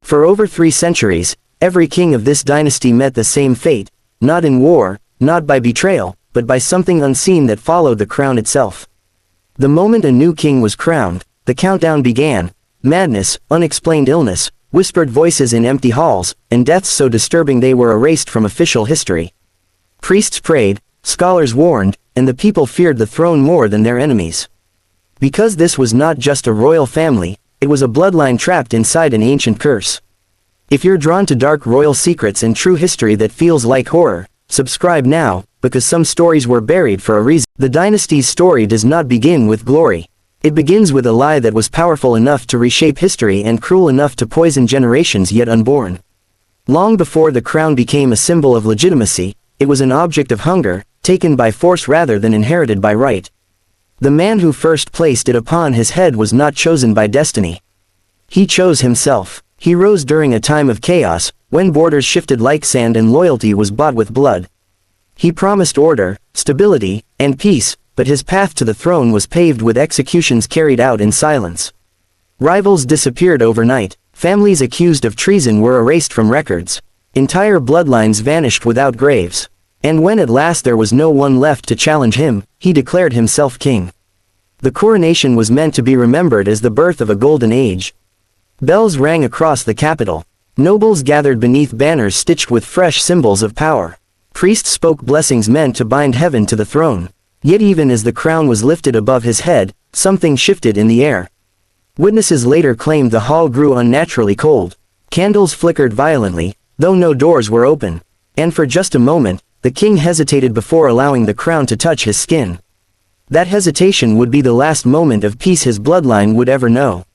For over 3 centuries, every king of this dynasty met the same fate, not in war, not by betrayal, but by something unseen that followed the crown itself. The moment a new king was crowned, the countdown began: madness, unexplained illness, whispered voices in empty halls, and deaths so disturbing they were erased from official history. Priests prayed, scholars warned, and the people feared the throne more than their enemies. Because this was not just a royal family, it was a bloodline trapped inside an ancient curse. If you're drawn to dark royal secrets and true history that feels like horror, subscribe now, because some stories were buried for a reason. The dynasty's story does not begin with glory. It begins with a lie that was powerful enough to reshape history and cruel enough to poison generations yet unborn. Long before the crown became a symbol of legitimacy, it was an object of hunger, taken by force rather than inherited by right. The man who first placed it upon his head was not chosen by destiny. He chose himself. He rose during a time of chaos, when borders shifted like sand and loyalty was bought with blood. He promised order, stability, and peace, but his path to the throne was paved with executions carried out in silence. Rivals disappeared overnight, families accused of treason were erased from records, entire bloodlines vanished without graves. And when at last there was no one left to challenge him, he declared himself king. The coronation was meant to be remembered as the birth of a golden age. Bells rang across the capital. Nobles gathered beneath banners stitched with fresh symbols of power. Priests spoke blessings meant to bind heaven to the throne. Yet even as the crown was lifted above his head, something shifted in the air. Witnesses later claimed the hall grew unnaturally cold. Candles flickered violently, though no doors were open. And for just a moment, the king hesitated before allowing the crown to touch his skin. That hesitation would be the last moment of peace his bloodline would ever know.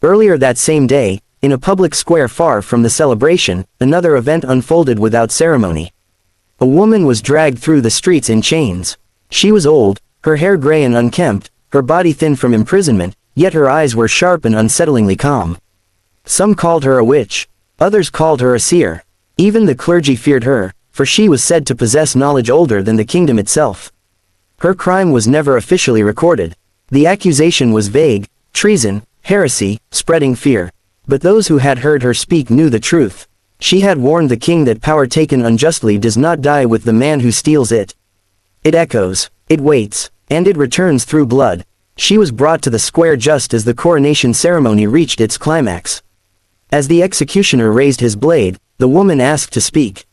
Earlier that same day, in a public square far from the celebration, another event unfolded without ceremony. A woman was dragged through the streets in chains. She was old, her hair gray and unkempt, her body thin from imprisonment, yet her eyes were sharp and unsettlingly calm. Some called her a witch. Others called her a seer. Even the clergy feared her, for she was said to possess knowledge older than the kingdom itself. Her crime was never officially recorded. The accusation was vague: treason, heresy, spreading fear. But those who had heard her speak knew the truth. She had warned the king that power taken unjustly does not die with the man who steals it. It echoes, it waits, and it returns through blood. She was brought to the square just as the coronation ceremony reached its climax. As the executioner raised his blade, the woman asked to speak.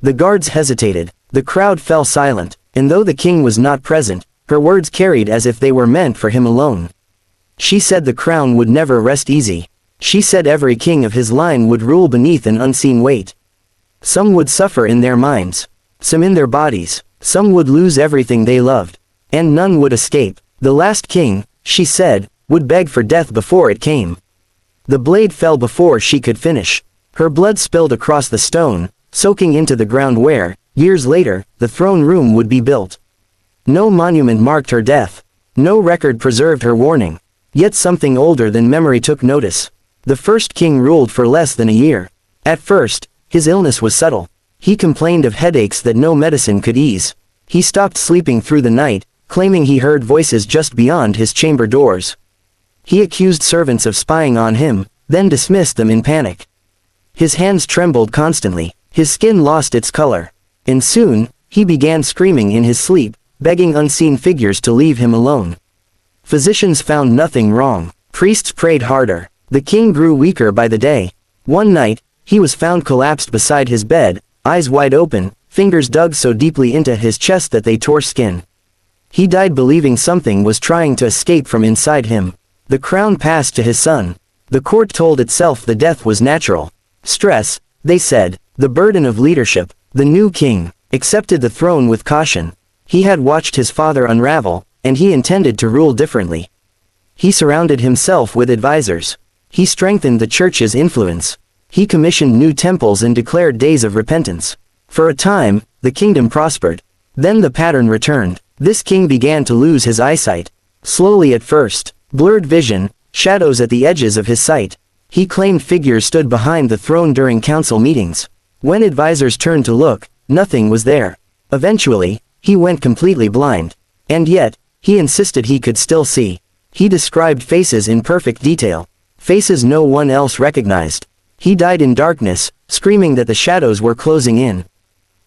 The guards hesitated, the crowd fell silent, and though the king was not present, her words carried as if they were meant for him alone. She said the crown would never rest easy. She said every king of his line would rule beneath an unseen weight. Some would suffer in their minds, some in their bodies, some would lose everything they loved, and none would escape. The last king, she said, would beg for death before it came. The blade fell before she could finish. Her blood spilled across the stone, soaking into the ground where, years later, the throne room would be built. No monument marked her death. No record preserved her warning. Yet something older than memory took notice. The first king ruled for less than a year. At first, his illness was subtle. He complained of headaches that no medicine could ease. He stopped sleeping through the night, claiming he heard voices just beyond his chamber doors. He accused servants of spying on him, then dismissed them in panic. His hands trembled constantly. His skin lost its color. And soon, he began screaming in his sleep, begging unseen figures to leave him alone. Physicians found nothing wrong. Priests prayed harder. The king grew weaker by the day. One night, he was found collapsed beside his bed, eyes wide open, fingers dug so deeply into his chest that they tore skin. He died believing something was trying to escape from inside him. The crown passed to his son. The court told itself the death was natural. Stress, they said, the burden of leadership. The new king accepted the throne with caution. He had watched his father unravel, and he intended to rule differently. He surrounded himself with advisors. He strengthened the church's influence. He commissioned new temples and declared days of repentance. For a time, the kingdom prospered. Then the pattern returned. This king began to lose his eyesight. Slowly at first, blurred vision, shadows at the edges of his sight. He claimed figures stood behind the throne during council meetings. When advisors turned to look, nothing was there. Eventually, he went completely blind. And yet, he insisted he could still see. He described faces in perfect detail. Faces no one else recognized. He died in darkness, screaming that the shadows were closing in.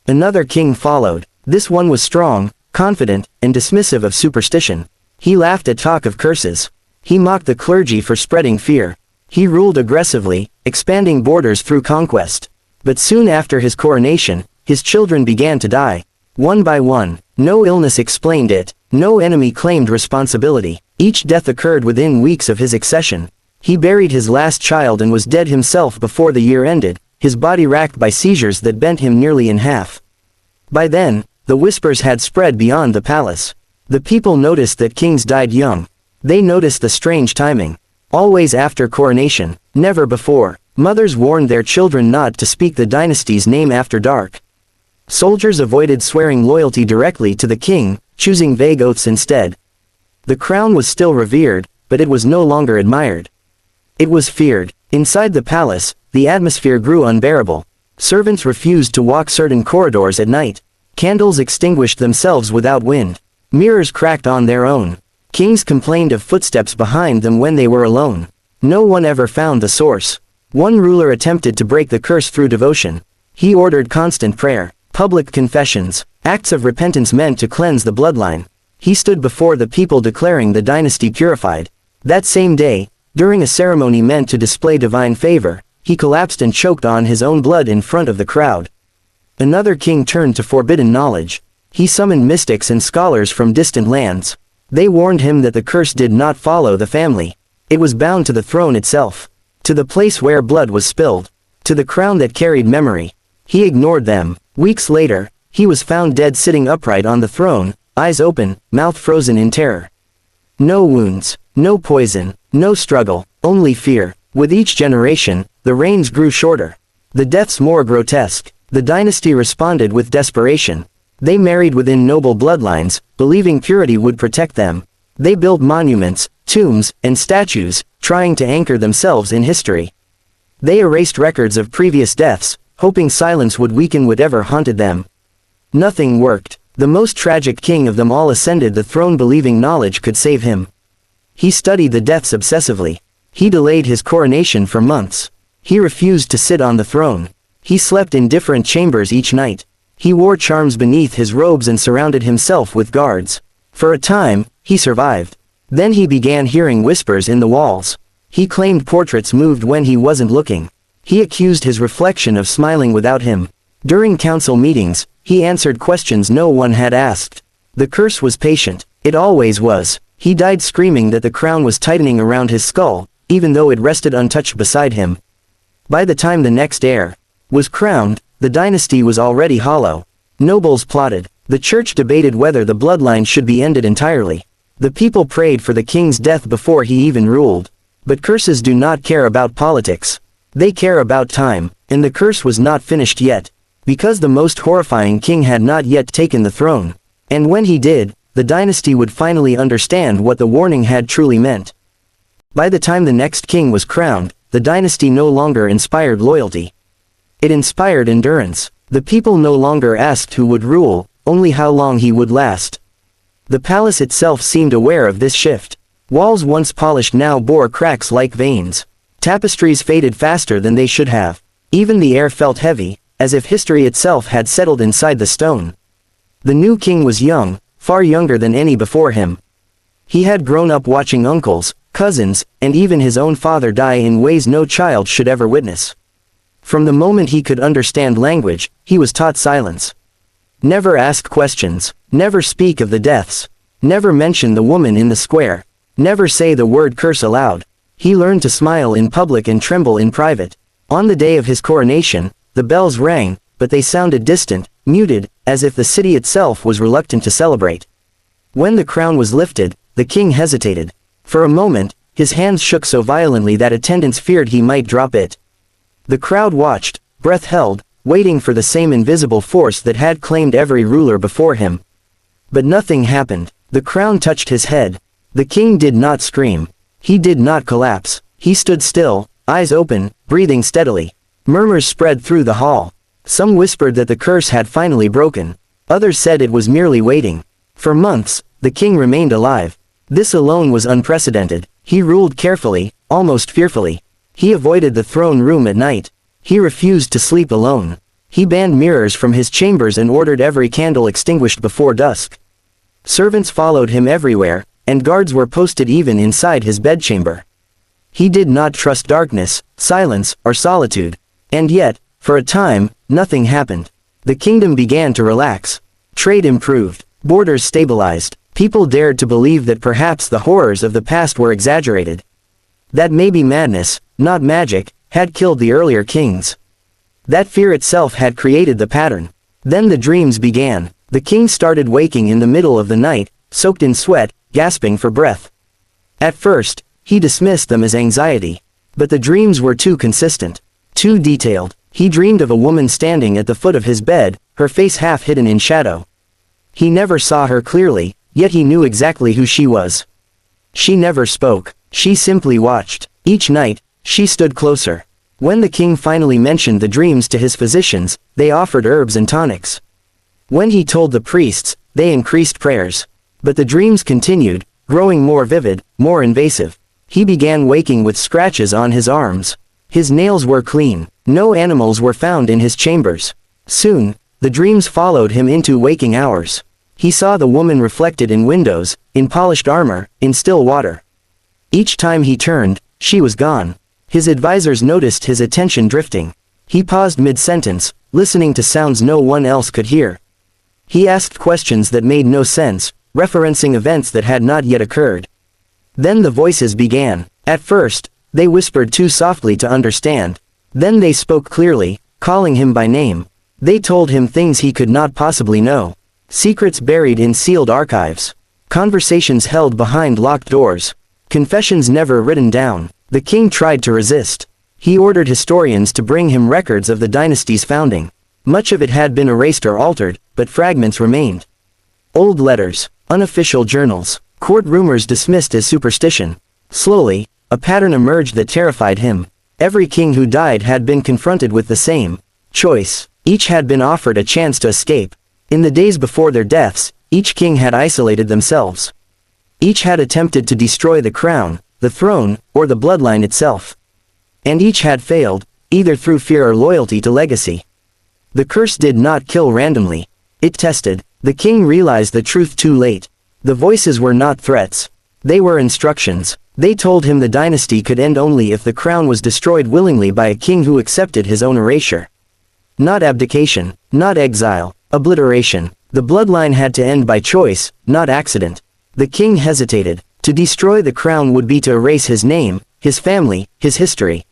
Another king followed. This one was strong, confident, and dismissive of superstition. He laughed at talk of curses. He mocked the clergy for spreading fear. He ruled aggressively, expanding borders through conquest. But soon after his coronation, his children began to die. One by one. No illness explained it. No enemy claimed responsibility. Each death occurred within weeks of his accession. He buried his last child and was dead himself before the year ended, his body racked by seizures that bent him nearly in half. By then, the whispers had spread beyond the palace. The people noticed that kings died young. They noticed the strange timing. Always after coronation, never before. Mothers warned their children not to speak the dynasty's name after dark. Soldiers avoided swearing loyalty directly to the king, choosing vague oaths instead. The crown was still revered, but it was no longer admired. It was feared. Inside the palace, the atmosphere grew unbearable. Servants refused to walk certain corridors at night. Candles extinguished themselves without wind. Mirrors cracked on their own. Kings complained of footsteps behind them when they were alone. No one ever found the source. One ruler attempted to break the curse through devotion. He ordered constant prayer, public confessions, acts of repentance meant to cleanse the bloodline. He stood before the people declaring the dynasty purified. That same day, during a ceremony meant to display divine favor, he collapsed and choked on his own blood in front of the crowd. Another king turned to forbidden knowledge. He summoned mystics and scholars from distant lands. They warned him that the curse did not follow the family. It was bound to the throne itself, to the place where blood was spilled, to the crown that carried memory. He ignored them. Weeks later, he was found dead sitting upright on the throne, eyes open, mouth frozen in terror. No wounds, no poison, no struggle, only fear. With each generation, the reigns grew shorter. The deaths more grotesque. The dynasty responded with desperation. They married within noble bloodlines, believing purity would protect them. They built monuments, tombs, and statues, trying to anchor themselves in history. They erased records of previous deaths, hoping silence would weaken whatever haunted them. Nothing worked. The most tragic king of them all ascended the throne believing knowledge could save him. He studied the deaths obsessively. He delayed his coronation for months. He refused to sit on the throne. He slept in different chambers each night. He wore charms beneath his robes and surrounded himself with guards. For a time, he survived. Then he began hearing whispers in the walls. He claimed portraits moved when he wasn't looking. He accused his reflection of smiling without him. During council meetings, he answered questions no one had asked. The curse was patient. It always was. He died screaming that the crown was tightening around his skull, even though it rested untouched beside him. By the time the next heir was crowned, the dynasty was already hollow. Nobles plotted. The church debated whether the bloodline should be ended entirely. The people prayed for the king's death before he even ruled. But curses do not care about politics. They care about time, and the curse was not finished yet, because the most horrifying king had not yet taken the throne. And when he did, the dynasty would finally understand what the warning had truly meant. By the time the next king was crowned, the dynasty no longer inspired loyalty. It inspired endurance. The people no longer asked who would rule, only how long he would last. The palace itself seemed aware of this shift. Walls once polished now bore cracks like veins. Tapestries faded faster than they should have. Even the air felt heavy, as if history itself had settled inside the stone. The new king was young, far younger than any before him. He had grown up watching uncles, cousins, and even his own father die in ways no child should ever witness. From the moment he could understand language, he was taught silence. Never ask questions, never speak of the deaths, never mention the woman in the square, never say the word curse aloud. He learned to smile in public and tremble in private. On the day of his coronation, the bells rang, but they sounded distant, muted, as if the city itself was reluctant to celebrate. When the crown was lifted, the king hesitated. For a moment, his hands shook so violently that attendants feared he might drop it. The crowd watched, breath held, waiting for the same invisible force that had claimed every ruler before him. But nothing happened. The crown touched his head. The king did not scream. He did not collapse. He stood still, eyes open, breathing steadily. Murmurs spread through the hall. Some whispered that the curse had finally broken. Others said it was merely waiting. For months, the king remained alive. This alone was unprecedented. He ruled carefully, almost fearfully. He avoided the throne room at night. He refused to sleep alone. He banned mirrors from his chambers and ordered every candle extinguished before dusk. Servants followed him everywhere, and guards were posted even inside his bedchamber. He did not trust darkness, silence, or solitude. And yet, for a time, nothing happened. The kingdom began to relax. Trade improved. Borders stabilized. People dared to believe that perhaps the horrors of the past were exaggerated. That maybe madness, not magic, had killed the earlier kings. That fear itself had created the pattern. Then the dreams began. The king started waking in the middle of the night, soaked in sweat, gasping for breath. At first, he dismissed them as anxiety. But the dreams were too consistent, too detailed. He dreamed of a woman standing at the foot of his bed, her face half hidden in shadow. He never saw her clearly, yet he knew exactly who she was. She never spoke. She simply watched. Each night, she stood closer. When the king finally mentioned the dreams to his physicians, they offered herbs and tonics. When he told the priests, they increased prayers. But the dreams continued, growing more vivid, more invasive. He began waking with scratches on his arms. His nails were clean. No animals were found in his chambers. Soon, the dreams followed him into waking hours. He saw the woman reflected in windows, in polished armor, in still water. Each time he turned, she was gone. His advisors noticed his attention drifting. He paused mid-sentence, listening to sounds no one else could hear. He asked questions that made no sense, referencing events that had not yet occurred. Then the voices began. At first, they whispered too softly to understand. Then they spoke clearly, calling him by name. They told him things he could not possibly know. Secrets buried in sealed archives. Conversations held behind locked doors. Confessions never written down. The king tried to resist. He ordered historians to bring him records of the dynasty's founding. Much of it had been erased or altered, but fragments remained. Old letters, unofficial journals, court rumors dismissed as superstition. Slowly, a pattern emerged that terrified him. Every king who died had been confronted with the same choice. Each had been offered a chance to escape. In the days before their deaths, each king had isolated themselves. Each had attempted to destroy the crown, the throne, or the bloodline itself. And each had failed, either through fear or loyalty to legacy. The curse did not kill randomly. It tested. The king realized the truth too late. The voices were not threats. They were instructions. They told him the dynasty could end only if the crown was destroyed willingly by a king who accepted his own erasure. Not abdication, not exile, obliteration. The bloodline had to end by choice, not accident. The king hesitated. To destroy the crown would be to erase his name, his family, his history.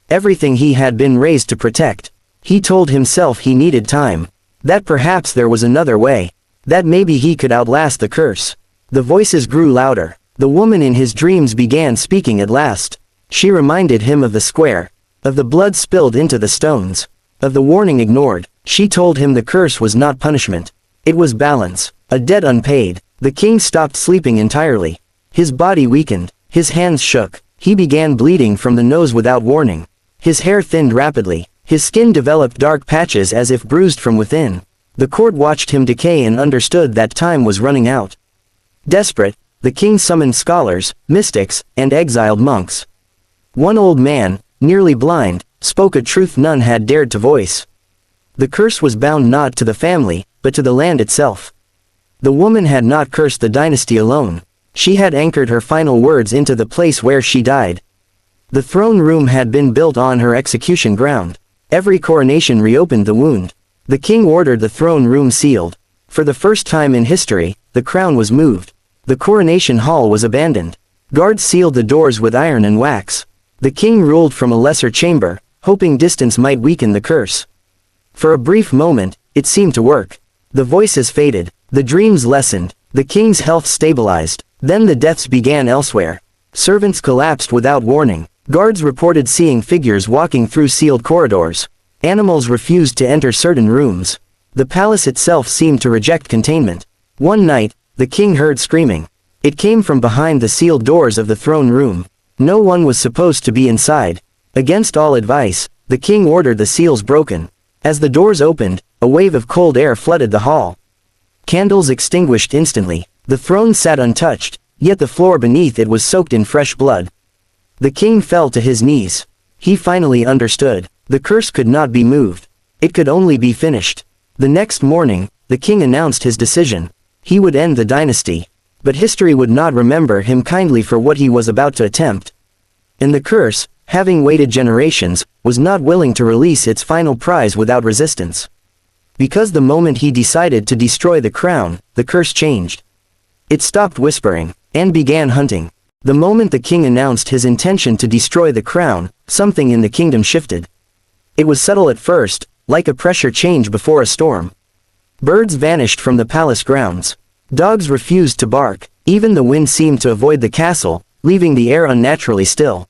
Everything he had been raised to protect. He told himself he needed time. That perhaps there was another way. That maybe he could outlast the curse. The voices grew louder. The woman in his dreams began speaking at last. She reminded him of the square, of the blood spilled into the stones, of the warning ignored. She told him the curse was not punishment. It was balance, a debt unpaid. The king stopped sleeping entirely. His body weakened. His hands shook. He began bleeding from the nose without warning. His hair thinned rapidly. His skin developed dark patches as if bruised from within. The court watched him decay and understood that time was running out. Desperate, the king summoned scholars, mystics, and exiled monks. One old man, nearly blind, spoke a truth none had dared to voice. The curse was bound not to the family, but to the land itself. The woman had not cursed the dynasty alone. She had anchored her final words into the place where she died. The throne room had been built on her execution ground. Every coronation reopened the wound. The king ordered the throne room sealed. For the first time in history, the crown was moved. The coronation hall was abandoned. Guards sealed the doors with iron and wax. The king ruled from a lesser chamber, hoping distance might weaken the curse. For a brief moment, it seemed to work. The voices faded. The dreams lessened. The king's health stabilized. Then the deaths began elsewhere. Servants collapsed without warning. Guards reported seeing figures walking through sealed corridors. Animals refused to enter certain rooms. The palace itself seemed to reject containment. One night, the king heard screaming. It came from behind the sealed doors of the throne room. No one was supposed to be inside. Against all advice, the king ordered the seals broken. As the doors opened, a wave of cold air flooded the hall. Candles extinguished instantly. The throne sat untouched, yet the floor beneath it was soaked in fresh blood. The king fell to his knees. He finally understood. The curse could not be moved. It could only be finished. The next morning, the king announced his decision. He would end the dynasty. But history would not remember him kindly for what he was about to attempt. And the curse, having waited generations, was not willing to release its final prize without resistance. Because the moment he decided to destroy the crown, the curse changed. It stopped whispering, and began hunting. The moment the king announced his intention to destroy the crown, something in the kingdom shifted. It was subtle at first, like a pressure change before a storm. Birds vanished from the palace grounds. Dogs refused to bark, even the wind seemed to avoid the castle, leaving the air unnaturally still.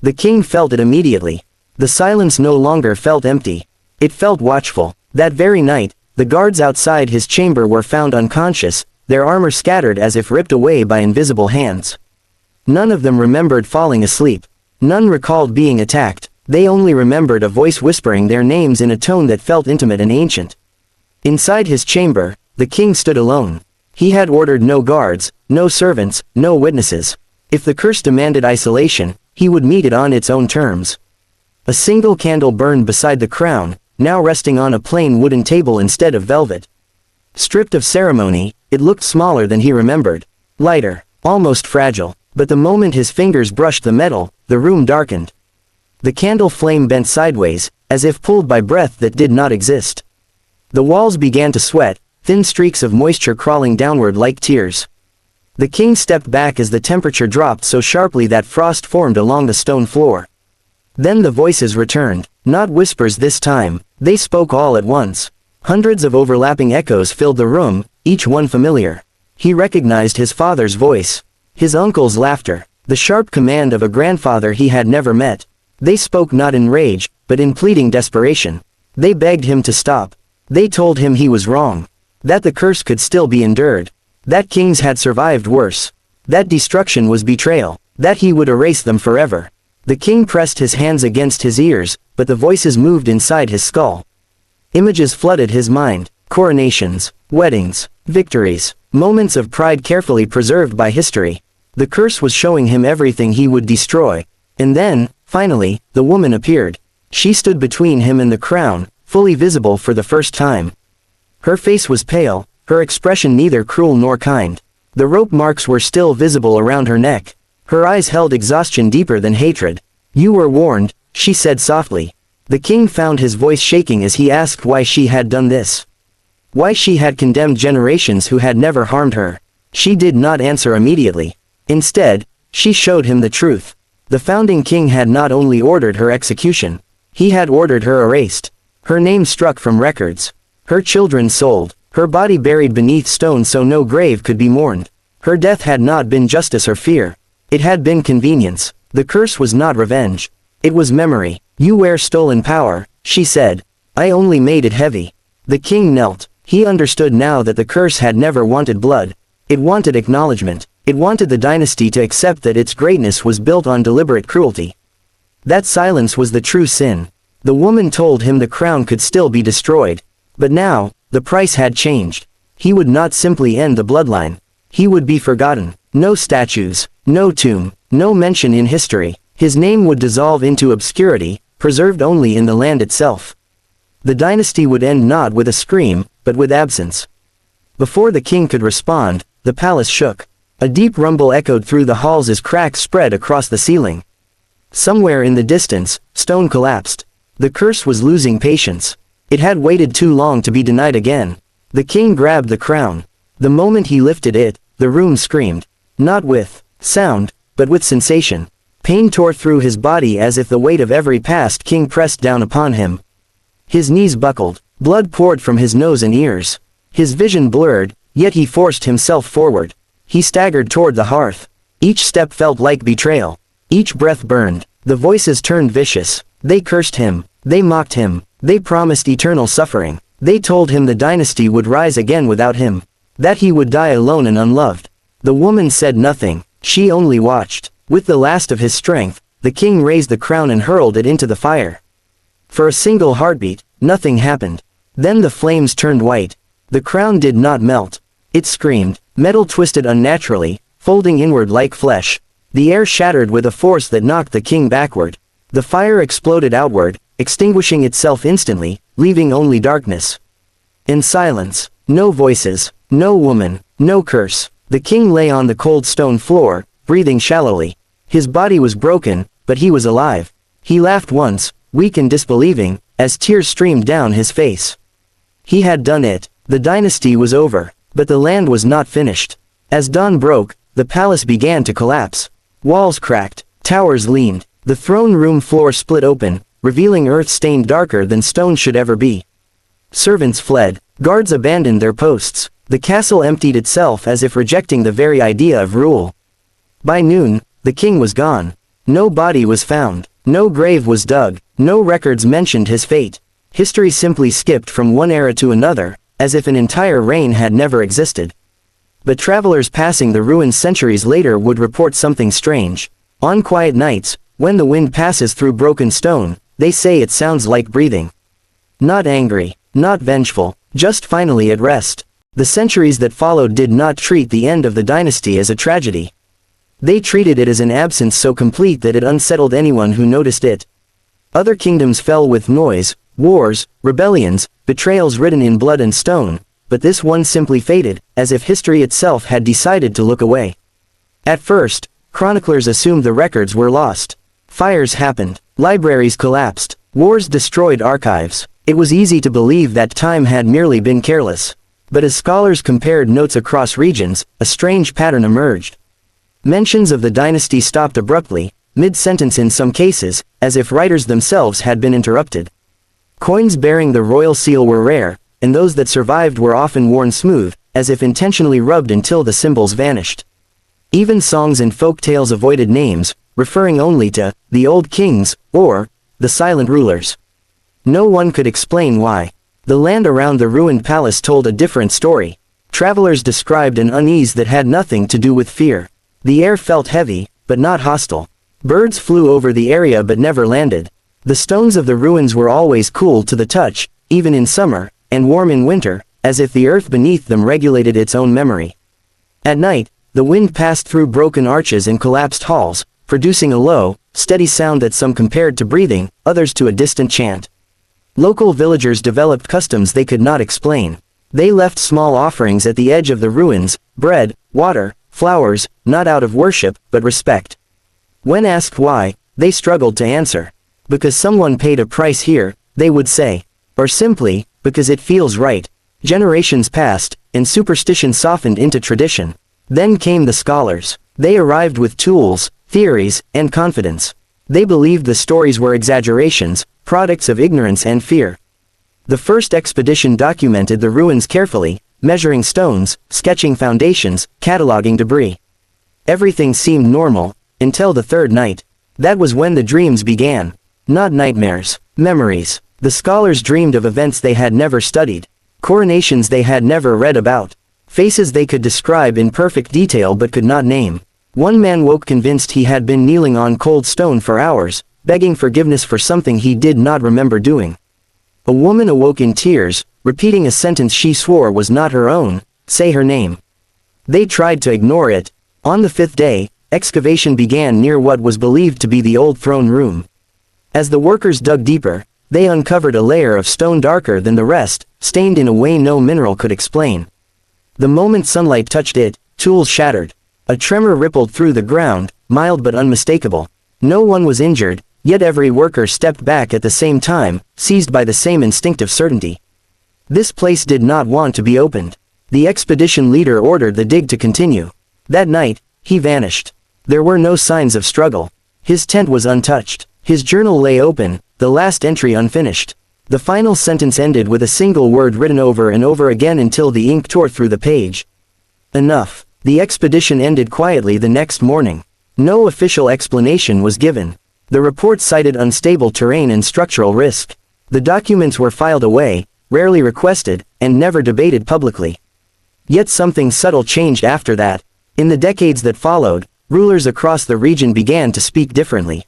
The king felt it immediately. The silence no longer felt empty. It felt watchful. That very night, the guards outside his chamber were found unconscious, their armor scattered as if ripped away by invisible hands. None of them remembered falling asleep. None recalled being attacked. They only remembered a voice whispering their names in a tone that felt intimate and ancient. Inside his chamber, the king stood alone. He had ordered no guards, no servants, no witnesses. If the curse demanded isolation, he would meet it on its own terms. A single candle burned beside the crown, now resting on a plain wooden table instead of velvet. Stripped of ceremony, it looked smaller than he remembered. Lighter, almost fragile, but the moment his fingers brushed the metal, the room darkened. The candle flame bent sideways, as if pulled by breath that did not exist. The walls began to sweat, thin streaks of moisture crawling downward like tears. The king stepped back as the temperature dropped so sharply that frost formed along the stone floor. Then the voices returned, not whispers this time, they spoke all at once. Hundreds of overlapping echoes filled the room, each one familiar. He recognized his father's voice, his uncle's laughter, the sharp command of a grandfather he had never met. They spoke not in rage, but in pleading desperation. They begged him to stop. They told him he was wrong. That the curse could still be endured. That kings had survived worse. That destruction was betrayal. That he would erase them forever. The king pressed his hands against his ears, but the voices moved inside his skull. Images flooded his mind. Coronations, weddings, victories, moments of pride carefully preserved by history. The curse was showing him everything he would destroy. And then, finally, the woman appeared. She stood between him and the crown, fully visible for the first time. Her face was pale, her expression neither cruel nor kind. The rope marks were still visible around her neck. Her eyes held exhaustion deeper than hatred. "You were warned," she said softly. The king found his voice shaking as he asked why she had done this. Why she had condemned generations who had never harmed her. She did not answer immediately. Instead, she showed him the truth. The founding king had not only ordered her execution, he had ordered her erased. Her name struck from records. Her children sold. Her body buried beneath stone so no grave could be mourned. Her death had not been justice or fear. It had been convenience. The curse was not revenge. It was memory. "You wear stolen power," she said. "I only made it heavy." The king knelt. He understood now that the curse had never wanted blood. It wanted acknowledgement. It wanted the dynasty to accept that its greatness was built on deliberate cruelty. That silence was the true sin. The woman told him the crown could still be destroyed. But now, the price had changed. He would not simply end the bloodline. He would be forgotten. No statues, no tomb, no mention in history. His name would dissolve into obscurity, preserved only in the land itself. The dynasty would end not with a scream, but with absence. Before the king could respond, the palace shook. A deep rumble echoed through the halls as cracks spread across the ceiling. Somewhere in the distance, stone collapsed. The curse was losing patience. It had waited too long to be denied again. The king grabbed the crown. The moment he lifted it, the room screamed. Not with sound, but with sensation. Pain tore through his body as if the weight of every past king pressed down upon him. His knees buckled. Blood poured from his nose and ears. His vision blurred, yet he forced himself forward. He staggered toward the hearth. Each step felt like betrayal. Each breath burned. The voices turned vicious. They cursed him. They mocked him. They promised eternal suffering. They told him the dynasty would rise again without him. That he would die alone and unloved. The woman said nothing. She only watched. With the last of his strength, the king raised the crown and hurled it into the fire. For a single heartbeat, nothing happened. Then the flames turned white. The crown did not melt. It screamed. Metal twisted unnaturally, folding inward like flesh. The air shattered with a force that knocked the king backward. The fire exploded outward, extinguishing itself instantly, leaving only darkness. In silence. No voices. No woman. No curse. The king lay on the cold stone floor, breathing shallowly. His body was broken, but he was alive. He laughed once, weak and disbelieving, as tears streamed down his face. He had done it. The dynasty was over. But the land was not finished. As dawn broke, the palace began to collapse. Walls cracked. Towers leaned. The throne room floor split open, revealing earth stained darker than stone should ever be. Servants fled. Guards abandoned their posts. The castle emptied itself as if rejecting the very idea of rule. By noon, the king was gone. No body was found. No grave was dug. No records mentioned his fate. History simply skipped from one era to another, as if an entire reign had never existed. But travelers passing the ruins centuries later would report something strange. On quiet nights, when the wind passes through broken stone, they say it sounds like breathing. Not angry, not vengeful, just finally at rest. The centuries that followed did not treat the end of the dynasty as a tragedy. They treated it as an absence so complete that it unsettled anyone who noticed it. Other kingdoms fell with noise, wars, rebellions, betrayals written in blood and stone, but this one simply faded, as if history itself had decided to look away. At first, chroniclers assumed the records were lost. Fires happened, libraries collapsed, wars destroyed archives. It was easy to believe that time had merely been careless. But as scholars compared notes across regions, a strange pattern emerged. Mentions of the dynasty stopped abruptly, mid-sentence in some cases, as if writers themselves had been interrupted. Coins bearing the royal seal were rare, and those that survived were often worn smooth, as if intentionally rubbed until the symbols vanished. Even songs and folk tales avoided names, referring only to the old kings, or the silent rulers. No one could explain why. The land around the ruined palace told a different story. Travelers described an unease that had nothing to do with fear. The air felt heavy, but not hostile. Birds flew over the area but never landed. The stones of the ruins were always cool to the touch, even in summer, and warm in winter, as if the earth beneath them regulated its own memory. At night, the wind passed through broken arches and collapsed halls, producing a low, steady sound that some compared to breathing, others to a distant chant. Local villagers developed customs they could not explain. They left small offerings at the edge of the ruins, bread, water, flowers, not out of worship, but respect. When asked why, they struggled to answer. Because someone paid a price here, they would say. Or simply, because it feels right. Generations passed, and superstition softened into tradition. Then came the scholars. They arrived with tools, theories, and confidence. They believed the stories were exaggerations, products of ignorance and fear. The first expedition documented the ruins carefully, measuring stones, sketching foundations, cataloging debris. Everything seemed normal, until the third night. That was when the dreams began. Not nightmares, memories. The scholars dreamed of events they had never studied, coronations they had never read about, faces they could describe in perfect detail but could not name. One man woke convinced he had been kneeling on cold stone for hours, begging forgiveness for something he did not remember doing. A woman awoke in tears, repeating a sentence she swore was not her own, "Say her name." They tried to ignore it. On the fifth day, excavation began near what was believed to be the old throne room. As the workers dug deeper, they uncovered a layer of stone darker than the rest, stained in a way no mineral could explain. The moment sunlight touched it, tools shattered. A tremor rippled through the ground, mild but unmistakable. No one was injured, yet every worker stepped back at the same time, seized by the same instinctive certainty. This place did not want to be opened. The expedition leader ordered the dig to continue. That night, he vanished. There were no signs of struggle. His tent was untouched. His journal lay open, the last entry unfinished. The final sentence ended with a single word written over and over again until the ink tore through the page. Enough. The expedition ended quietly the next morning. No official explanation was given. The report cited unstable terrain and structural risk. The documents were filed away, rarely requested, and never debated publicly. Yet something subtle changed after that. In the decades that followed, rulers across the region began to speak differently.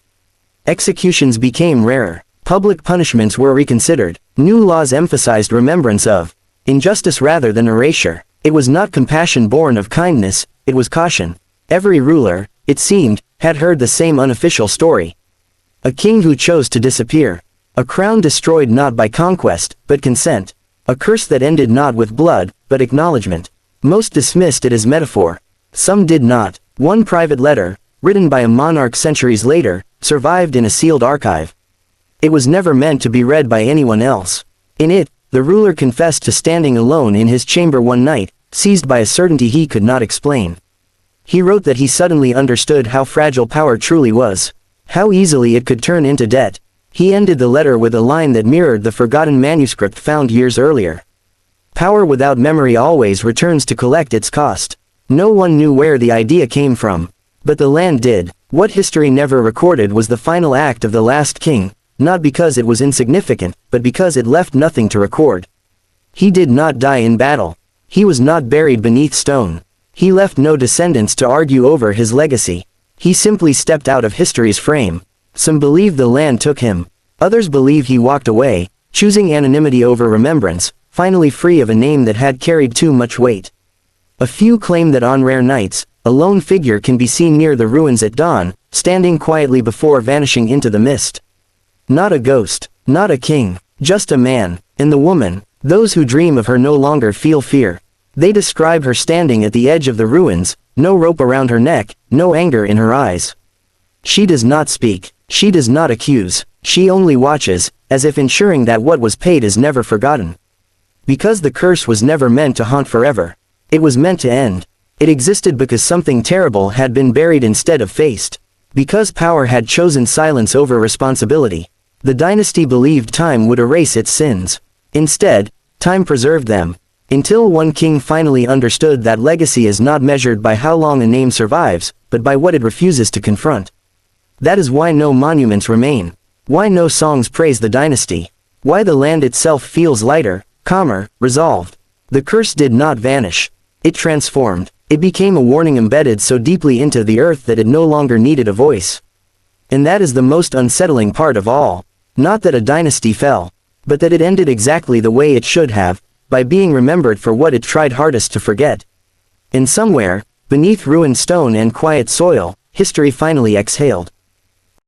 Executions became rarer. Public punishments were reconsidered. New laws emphasized remembrance of injustice rather than erasure. It was not compassion born of kindness, it was caution. Every ruler, it seemed, had heard the same unofficial story. A king who chose to disappear. A crown destroyed not by conquest, but consent. A curse that ended not with blood, but acknowledgement. Most dismissed it as metaphor. Some did not. One private letter, written by a monarch centuries later, survived in a sealed archive. It was never meant to be read by anyone else. In it, the ruler confessed to standing alone in his chamber one night, seized by a certainty he could not explain. He wrote that he suddenly understood how fragile power truly was. How easily it could turn into debt. He ended the letter with a line that mirrored the forgotten manuscript found years earlier. Power without memory always returns to collect its cost. No one knew where the idea came from. But the land did. What history never recorded was the final act of the last king, not because it was insignificant, but because it left nothing to record. He did not die in battle. He was not buried beneath stone. He left no descendants to argue over his legacy. He simply stepped out of history's frame. Some believe the land took him. Others believe he walked away, choosing anonymity over remembrance, finally free of a name that had carried too much weight. A few claim that on rare nights, a lone figure can be seen near the ruins at dawn, standing quietly before vanishing into the mist. Not a ghost, not a king, just a man, and the woman. Those who dream of her no longer feel fear. They describe her standing at the edge of the ruins, no rope around her neck, no anger in her eyes. She does not speak, she does not accuse, she only watches, as if ensuring that what was paid is never forgotten. Because the curse was never meant to haunt forever. It was meant to end. It existed because something terrible had been buried instead of faced. Because power had chosen silence over responsibility. The dynasty believed time would erase its sins. Instead, time preserved them. Until one king finally understood that legacy is not measured by how long a name survives, but by what it refuses to confront. That is why no monuments remain. Why no songs praise the dynasty. Why the land itself feels lighter, calmer, resolved. The curse did not vanish. It transformed. It became a warning embedded so deeply into the earth that it no longer needed a voice. And that is the most unsettling part of all. Not that a dynasty fell, but that it ended exactly the way it should have, by being remembered for what it tried hardest to forget. And somewhere, beneath ruined stone and quiet soil, history finally exhaled.